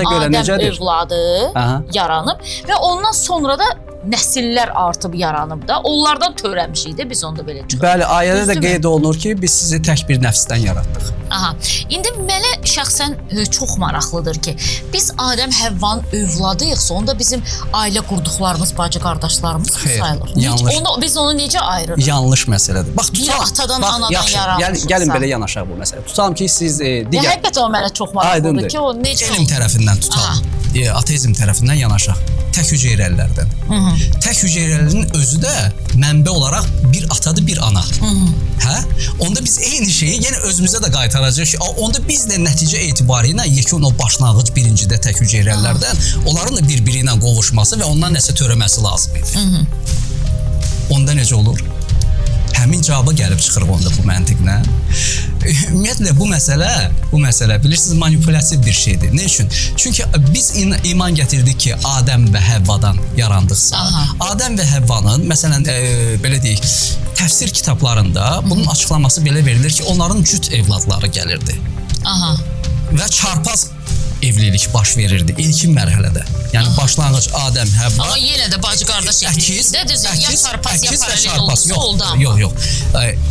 Adəm övladı yaranıb və ondan sonra da nəsillər artıb yaranıb da. Onlardan törəmişik də biz onda belə çıxırıq. Bəli, ayədə də qeyd olunur ki, biz sizi tək bir nəfsdən yaratdıq. Aha. İndi mənə şəxsən çox maraqlıdır ki, biz Adəm Həvvanın övladıyıqsa, onda bizim ailə qurduqlarımız, bacı qardaşlarımız sayılır. Yanlış. Biz onu necə ayırırıq? Yanlış məsələdir. Bax, tutalım, atadan, anadan yaranmışıq. Gəlin belə yanaşaq bu məsələ. Tutalım ki, siz digər... Həqiqətən o mənə çox maraqlıdır ki, o necə olur? Elm tərəfindən tutalım, ateizm tərəfindən yanaşaq. Tək hüceyrəlilərdən. Tək hüceyrəlinin özü də mənbə olaraq bir atadır, bir ana. Hə? Onda biz eyni şeyi yenə özümüzə də qaytaracağıq ki, onda biz də nəticə etibarı ilə yekun o başlanğıc birincidə tək hüceyrəlilərdən onların da bir-biri ilə qovuşması və ondan nəsə törəməsi lazım idi. Onda necə olur? Həmin cavaba gəlib çıxırıq onda bu məntiqlə. Ümumiyyətlə bu məsələ bilirsiniz manipulyasiv bir şeydir. Ne üçün? Çünki biz iman gətirdik ki, Adəm və Həvvadan yarandıqsa, Adəm və Həvvanın məsələn belə deyək, təfsir kitablarında bunun açıqlaması belə verilir ki, onların cüt evladları gəlirdi. Və çarpaz evlilik baş verirdi ilkin mərhələdə. Yəni başlanğıc Adəm, Həvva. Amma yenə də bacı qardaş evlilikdə düzdür. Ya çarpaz, ya paralel olsa oldu amma. Yox.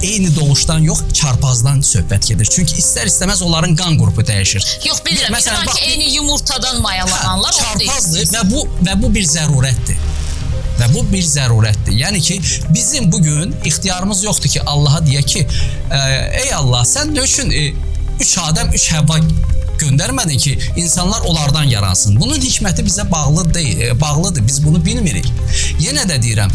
Eyni doğuşdan yox, çarpazdan söhbət gedir. Çünki istər-istəməz onların qan qrupu dəyişir. Yox, bilirəm. Məsələn, ki, eyni yumurtadan mayalananlar çarpazdır və bu bir zərurətdir. Və bu bir zərurətdir. Yəni ki, bizim bugün ixtiyarımız yoxdur ki, Allaha deyək ki, ey Allah, sən nə üçün 3 Adəm, 3 Həvva göndərmədin ki, insanlar onlardan yaransın. Bunun hikməti bizə bağlıdır, biz bunu bilmirik. Yenə də deyirəm,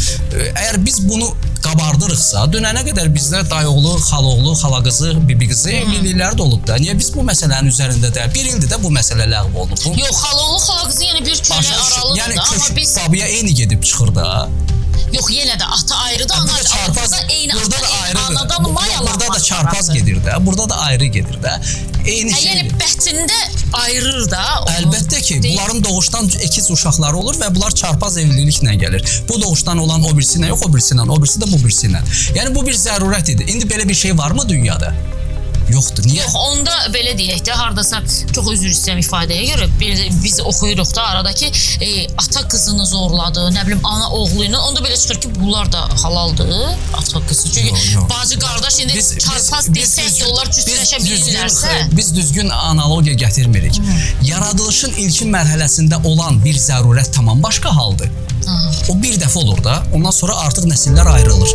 əgər biz bunu qabardırıqsa, dönənə qədər bizdə dayıoğlu, xaloğlu, xalaqızı, bibiqızı evlilikləri də olub da. Niyə biz bu məsələnin üzərində deyil? Bir ildir də bu məsələ ləğv olunub. Yox, xaloğlu, xalaqızı yəni bir kölə aralıdır da. Yəni kök babaya eyni gedib çıxır da. Yox, yenə də ata ayrıdır, ana ayrıdır. Eyni anadan mayalanmaz. Burada da çarpaz gedir də, burada da ayrı gedir də. Eyni şey. Yəni bətində ayırır da. Əlbəttə ki, bunların doğuşdan ikiz uşaqları olur və bunlar çarpaz evliliklə gəlir. Bu doğuşdan olan o birisi ilə yox, o birisi ilə, o birisi də bu birisi ilə. Yəni bu bir zərurət idi. İndi belə bir şey varmı dünyada? Yoxdur. Niyə? Yox, onda belə deyək də, hardasa çox üzr istəyirəm ifadəyə görə, biz oxuyuruq da aradakı ata qızını zorladı, nə bilim ana oğlu ilə, onda belə çıxır ki, bunlar da halaldır, ata qızı. Çünki bacı qardaş indi çarpaz desək ki, onlar cütləşə bilirlərsə. Biz düzgün analogiya gətirmirik. Yaradılışın ilkin mərhələsində olan bir zərurət tamam başqa haldır. O bir dəfə olur da, ondan sonra artıq nəsillər ayrılır.